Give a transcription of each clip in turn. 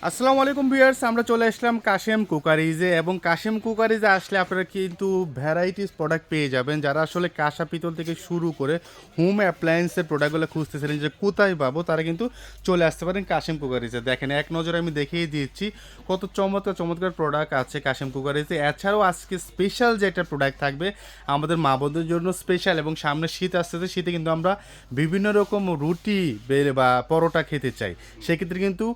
আসসালামু আলাইকুম ভিউয়ার্স, আমরা চলে আসলাম কাশেম কুকারিজে এবং কাশেম কুকারিজে আসলে আপনারা কিন্তু ভ্যারাইটিস প্রোডাক্ট পেয়ে যাবেন। যারা আসলে কাঁসা পিতল থেকে শুরু করে হোম অ্যাপ্লায়েন্সের প্রোডাক্টগুলো খুঁজতেছিলেন যে কোথায় পাবো, তারা কিন্তু চলে আসতে পারেন কাশেম কুকারিজে। দেখেন, এক নজরে আমি দেখিয়ে দিচ্ছি কত চমৎকার চমৎকার প্রোডাক্ট আছে কাশেম কুকারিজে। এছাড়াও আজকে স্পেশাল যেটা প্রোডাক্ট থাকবে আমাদের মা বোনদের জন্য স্পেশাল, এবং সামনে শীত আসতেছে, শীতে কিন্তু আমরা বিভিন্ন রকম রুটি বা পরোটা খেতে চাই। সেক্ষেত্রে কিন্তু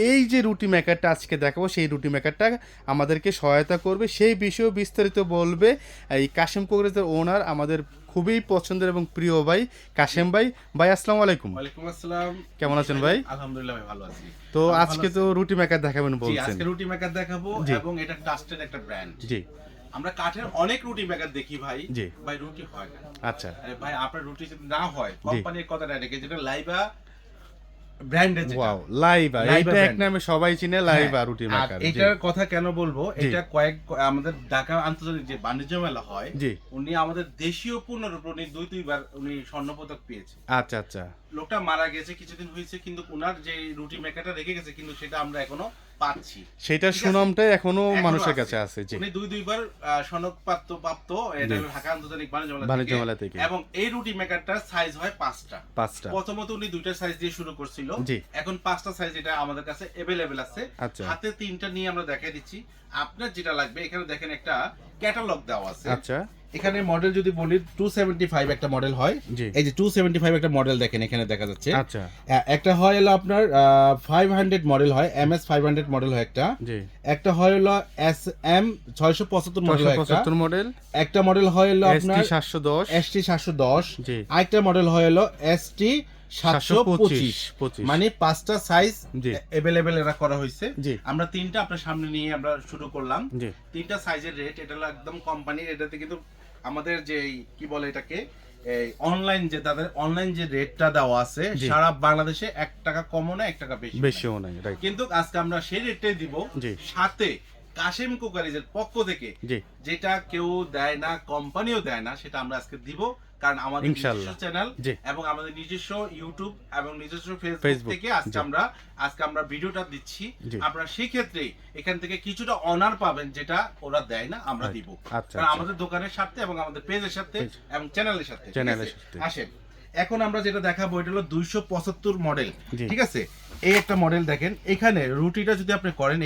এই যে রুটি মেকারটা আজকে দেখাবো, সেই রুটি মেকারটা আমাদেরকে সহায়তা করবে, সেই বিষয়ে বিস্তারিত বলবে এই কাশেম কুকারিজের ওনার, আমাদের খুবই পছন্দের এবং প্রিয় ভাই কাশেম ভাই। ভাই আসসালামু আলাইকুম। ওয়ালাইকুম আসসালাম। কেমন আছেন ভাই? আলহামদুলিল্লাহ ভাই, ভালো আছি। তো আপনি আজকে ভালো তো আছেন? রুটি মেকার দেখাবেন জি, বলছেন। আজকে রুটি মেকার দেখাবো জি। এবং এটা ট্রাস্টেড একটা ব্র্যান্ড। জি আমরা কাঠের অনেক রুটি মেকার দেখি ভাই। জি। ভাই রুটি হয় না। আচ্ছা। আরে ভাই, আপনার রুটি যদি না হয়, কোম্পানির কথাটা রেখে যেটা লাইবা ব্র্যান্ডের যেটা। ওয়াও, লাইভা, লাইভা এইটা এক brand। নামে সবাই চিনে, লাইভা রুটি আর মেকার। জি এটার কথা কেন বলবো, জি। এটা আমাদের ঢাকা আন্তর্জাতিক যে বাণিজ্য মেলা হয়, জি। উনি আমাদের দেশীয় পণ্যের উপর উনি দুইবার উনি স্বর্ণপদক পেয়েছে। আচ্ছা আচ্ছা। লোকটা মারা গেছে কিছুদিন হয়েছে, কিন্তু উনার যে রুটি মেকারটা রেখে গেছে, কিন্তু সেটা আমরা এখনো পাচ্ছি। সেটার ঠিক আছে? সুনামটাই এখনো এখনো মানুষের আছে। কাছে আছে। জি। উনি দুইবার সনদপ্রাপ্ত এটা জি। হলো ঢাকা আন্তর্জাতিক বাণিজ্য বাণিজ্য মেলা মেলা থেকে। থেকে। এবং এই রুটি মেকারটার সাইজ হয় 5টা। 5টা। প্রথমত উনি 2টা সাইজ দিয়ে শুরু করছিল। জি। এখন 5টা সাইজ এটা আমাদের কাছে अवेलेबल আছে। আচ্ছা। হাতে 3টা নিয়ে আমরা দেখাই দিচ্ছি। আপনার যেটা লাগবে, এখানে দেখেন একটা ক্যাটালগ দেওয়া আছে। আচ্ছা। এখানে মডেল যদি বলি 275 একটা মডেল হয়। জি। এই যে 275 একটা মডেল দেখেন এখানে দেখা যাচ্ছে। আচ্ছা। একটা হয় হলো আপনার 500 মডেল হয়, MS 500 মডেল হয় একটা। জি। একটা হয় হলো SM 675 মডেল হয় একটা। 675 মডেল। একটা মডেল হয় হলো আপনার ST 710। ST 710। জি। আরেকটা মডেল হয় হলো ST 725। 725। মানে 5টা সাইজ জি। अवेलेबल এরা করা হয়েছে। জি। আমরা 3টা আপনার সামনে নিয়ে আমরা শুরু করলাম। জি। 3টা সাইজের রেট এটা হলো একদম কোম্পানির। এটাতে কিন্তু আমাদের যে কি বলে এটাকে, এই অনলাইন যে তাদের অনলাইন যে রেটটা দেওয়া আছে, জি। সারা বাংলাদেশে 1 টাকা কমও না, 1 টাকা বেশি বেশিও নাই, রাইট। কিন্তু আজকে আমরা সেই রেটটাই দিব। জি। সাথে কাশেম কুকারিজের পক্ষ থেকে জি। যেটা কেউ দেয় না, কোম্পানিও দেয় না, সেটা আমরা আজকে দিব। কারণ আমাদের ইনশাআল্লাহ। নিজস্ব চ্যানেল জি। এবং আমাদের নিজস্ব ইউটিউব এবং নিজস্ব ফেসবুক। ফেসবুক থেকে জি। আজকে আমরা ভিডিওটা দিচ্ছি। জি। আপনারা সেই ক্ষেত্রে এখান থেকে কিছুটা অনার পাবেন, যেটা ওরা দেয় না, আমরা Right. দিব। আচ্ছা, কারণ আচ্ছা। আমাদের দোকানের সাথে এবং আমাদের পেজের সাথে Page। এবং চ্যানেলের সাথে। ঠিক চ্যানেলের আছে? সাথে। আসেন, এখন আমরা যেটা দেখাবো এটা হলো 275 মডেল। জি। ঠিক আছে? এই একটা মডেল দেখেন, এখানে রুটিটা যদি আপনি করেন,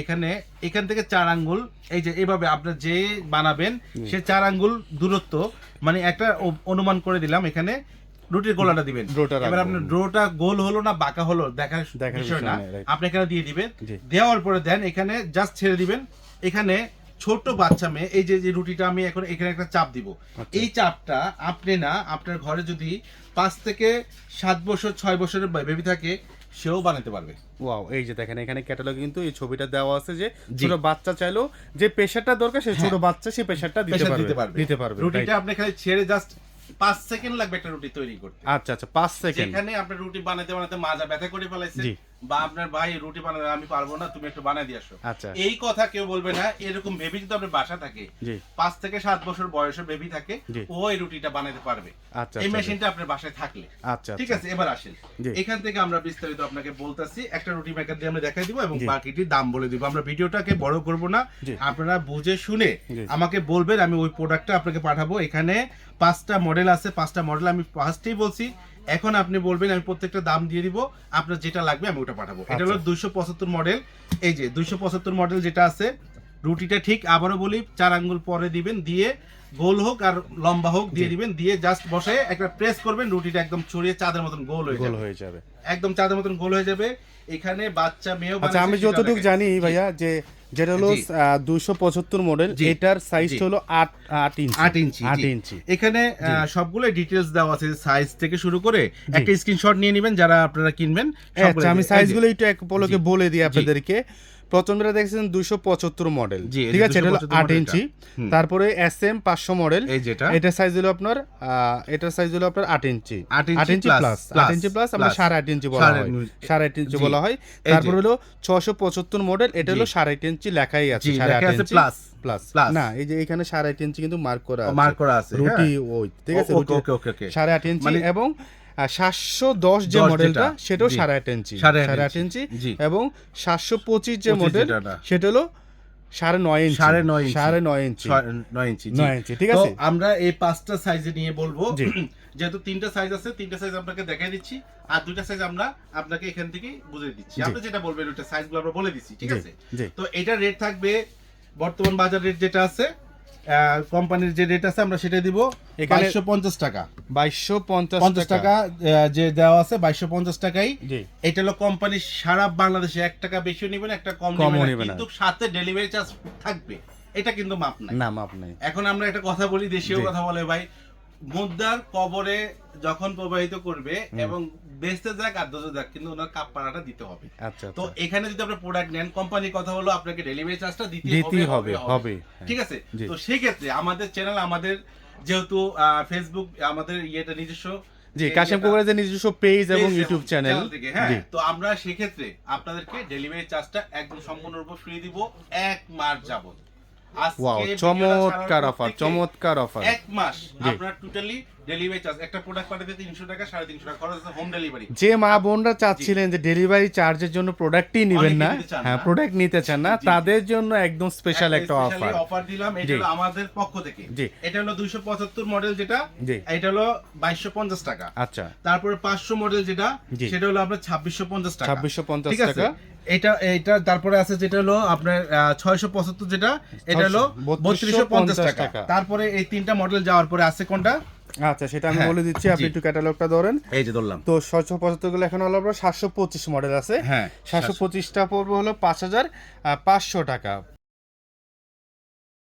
এখান থেকে 4 আঙ্গুল, এই যে এইভাবে আপনি যে বানাবেন সে 4 আঙ্গুল দূরত্ব, মানে একটা অনুমান করে দিলাম, এখানে রুটির গোলাটা দিবেন। ডোটা এবার রাখবো। আপনার ডোটা গোল হলো না বাঁকা হলো দেখার দেখার বিষয় বিষয় না, না, right. আপনি এখানে দিয়ে দিবেন। জি। দেওয়ার পরে দেন এখানে জাস্ট ছেড়ে দিবেন। এখানে ছোট বাচ্চা মেয়ে, এই যে রুটিটা আমি এখন এখানে একটা চাপ দিব। আচ্ছা। এই চাপটা আপনি না, আপনার ঘরে যদি 5 থেকে 7 বছর 6 বছরের বেবি থাকে, সেও বানাতে পারবে। ওয়াও, এই যে দেখেন এখানে ক্যাটালগে কিন্তু এই ছবিটা দেওয়া আছে যে জি। ছোট বাচ্চা চাইলেও যে প্রেসারটা দরকার, সেই ছোট বাচ্চা সেই প্রেসারটা দিতে প্রেসার পারবে। দিতে পারবে। রুটিটা right. আপনি খালি ছেড়ে জাস্ট 5 সেকেন্ড লাগবে একটা রুটি তৈরি করতে। আচ্ছা আচ্ছা, 5 সেকেন্ড। যেখানে আপনার রুটি বানাতে বানাতে মাজা ব্যথা করে ফেলাইছে, জি। বা আপনার ভাই রুটি বানাতে আমি পারবো না, তুমি একটু বানাই দিয়ে আসো, আচ্ছা। এই কথা কেউ বলবে না। এরকম বেবি যদি আপনার বাসা থাকে, জি। 5 থেকে 7 বছর বয়সের বেবি থাকে, জি। ও এই রুটিটা বানাতে পারবে। আচ্ছা, এই আচ্ছা, মেশিনটা আপনার বাসায় থাকলে। আচ্ছা ঠিক আচ্ছা। আছে, এবার আসেন, জি। এখান থেকে আমরা বিস্তারিত আপনাকে বলতাছি। একটা রুটি মেকার দিয়ে আমরা দেখাই দিব এবং জি। বাকিটির দাম বলে দিব। আমরা ভিডিওটাকে বড় করব না, জি। আপনারা বুঝে শুনে জি। আমাকে বলবেন, আমি ওই প্রোডাক্টটা আপনাকে পাঠাবো। এখানে 5টা মডেল আছে, 5টা মডেল আমি ফার্স্টেই বলছি। এখন আপনি বলবেন, আমি প্রত্যেকটা দাম দিয়ে দিব, আপনার যেটা লাগবে আমি ওটা পাঠাবো। এটা হলো 275 মডেল। এই যে 275 মডেল যেটা আছে, রুটিটা ঠিক আবারও বলি 4 আঙ্গুল পরে দিবেন, দিয়ে গোল হোক আর লম্বা হোক দিয়ে দিবেন, দিয়ে জাস্ট বসে একটা প্রেস করবেন, রুটিটা একদম ছড়িয়ে চাঁদের মতন গোল হয়ে গোল যাবে। হয়ে যাবে। একদম চাঁদের মতন গোল হয়ে যাবে। এখানে বাচ্চা মেয়েও আচ্ছা, আমি বানাইছে, সেটা যতটুকু দেখেন। জানি জি। ভাইয়া, যে যেটা হলো জি। 275 মডেল, জি। এটার সাইজ জি। হলো 8 ইঞ্চি। 8 ইঞ্চি। 8 জি। ইঞ্চি। এখানে সবগুলো ডিটেইলস দেওয়া আছে, সাইজ থেকে শুরু করে। একটা স্ক্রিনশট নিয়ে নেবেন যারা আপনারা কিনবেন। আচ্ছা, আমি সাইজগুলো একটু এক পলকে বলে দিই আপনাদেরকে। প্রথমটা দেখছেন 275 মডেল, জি, ঠিক আছে, এটা হলো 275 8 ইঞ্চি। তারপরে SM 500 মডেল, এই যেটা এটা সাইজ হলো আপনার এটার সাইজ হলো আপনার 8 ইঞ্চি। 8 ইঞ্চি প্লাস, plus, 8 ইঞ্চি প্লাস, আমরা plus, 8.5 ইঞ্চি বলা হয়, 8.5 ইঞ্চি জি। বলা হয়। এই তারপর যে। হলো 675 মডেল, এটা হলো জি। 8.5 ইঞ্চি লেখাই আছে, জি, লেখা 8.5 আছে ইঞ্চি plus, প্লাস। plus। না, এই যে এখানে 8.5 ইঞ্চি কিন্তু মার্ক করা আছে, মার্ক করা আছে, রুটি হ্যাঁ। ওই, ঠিক আছে, ওকে, রুটি ওকে, ওকে, ওকে। 8.5 ইঞ্চি। মানে- এবং আর 710 যে 10 মডেলটা যেটা, সেটাও জি। 8.5 ইঞ্চি, 8.5 ইঞ্চি জি। এবং 725 যে 25 মডেল যেটা। সেটা হলো 9.5 ইঞ্চি, 9.5 ইঞ্চি। 9.5 ইঞ্চি, 9 ইঞ্চি 9 ইঞ্চি, ঠিক তো আছে। আমরা এই 5টা সাইজে নিয়ে বলবো, জি। যেহেতু 3টা সাইজ আছে, 3টা সাইজ আপনাকে দেখাই দিচ্ছি, আর 2টা সাইজ আমরা আপনাকে এখান থেকে বুঝিয়ে দিচ্ছি। জি। আপনি যেটা বলবেন ওটা সাইজগুলো আমরা বলে দিচ্ছি, ঠিক জি, আছে। জি। তো এটা রেট থাকবে বর্তমান বাজার রেট যেটা আছে, কোম্পানির যে রেট আছে আমরা সেটা দিব এখানে 2250 টাকা। 2250 50 টাকা যে দেওয়া আছে 2250 টাকাই। জি। এটা হলো কোম্পানি সারা বাংলাদেশে 1 টাকা বেশি নেবে না, 1 টাকা কম কমও নেবে নেবে না, না। কিন্তু সাথে ডেলিভারি চার্জ থাকবে, এটা কিন্তু মাপ নাই। না, মাপ নাই। এখন আমরা একটা কথা বলি, দেশীয় জি। কথা বলে ভাই, মুদ্রার কবরে যখন প্রবাহিত করবে এবং বেচতে যাক আর দোজে যাক, কিন্তু ওনার কাপড়াটা দিতে হবে। আচ্ছা, তো আচ্ছা। এখানে যদি আপনি প্রোডাক্ট নেন, কোম্পানির কথা হলো আপনাকে ডেলিভারি চার্জটা দিতেই হবে, হবে। ঠিক আছে। জি। তো সেই ক্ষেত্রে আমাদের চ্যানেল, আমাদের যেহেতু ফেসবুক আমাদের ইয়েটা নিজস্ব, জি, কাশেম কুকারিজের নিজস্ব পেজ এবং পেজ ইউটিউব চ্যানেল। থেকে, হ্যাঁ, জি। তো আমরা সেক্ষেত্রে আপনাদেরকে ডেলিভারি চার্জটা একদম সম্পূর্ণরূপে ফ্রি দিব 1 মাস যাবত। আজকে ওয়াও, ভিডিওটা চমৎকার ছাড়ার পর অফার, থেকে চমৎকার অফার। 1 মাস জি। আপনার টোটালি ডেলিভারি চার্জ, একটা প্রোডাক্ট পাঠাতে 300 টাকা, 350 টাকা খরচ আছে, হোম ডেলিভারি। যে মা বোনরা চাচ্ছিলেন যে ডেলিভারি চার্জের জন্য প্রোডাক্টই নেবেন অনেকে না, নিতে চান হ্যাঁ, না। প্রোডাক্ট নিতে চান না, জি, জি। তাদের জন্য একদম স্পেশাল একটা অফার। অফার দিলাম, এটা জি। হলো আমাদের পক্ষ থেকে। জি। এটা হলো 275 মডেল যেটা, জি। এটা হলো 2250 টাকা। আচ্ছা, তারপরে 500 মডেল যেটা, জি। সেটা হলো আপনার 2650 টাকা। 2650 ঠিক আছে। টাকা। এটা তারপরে আছে যেটা হলো আপনার 675 যেটা, এটা হলো 3250 টাকা। টাকা। তারপরে এই 3টা মডেল যাওয়ার পরে আছে কোনটা? আচ্ছা, সেটা আমি হ্যাঁ, বলে দিচ্ছি, আপনি জি। একটু ক্যাটালগটা ধরেন। এই যে ধরলাম। তো 675 গুলো এখন হলো আপনার 725 মডেল আছে। হ্যাঁ, 725টা পড়বে হলো 5500 টাকা।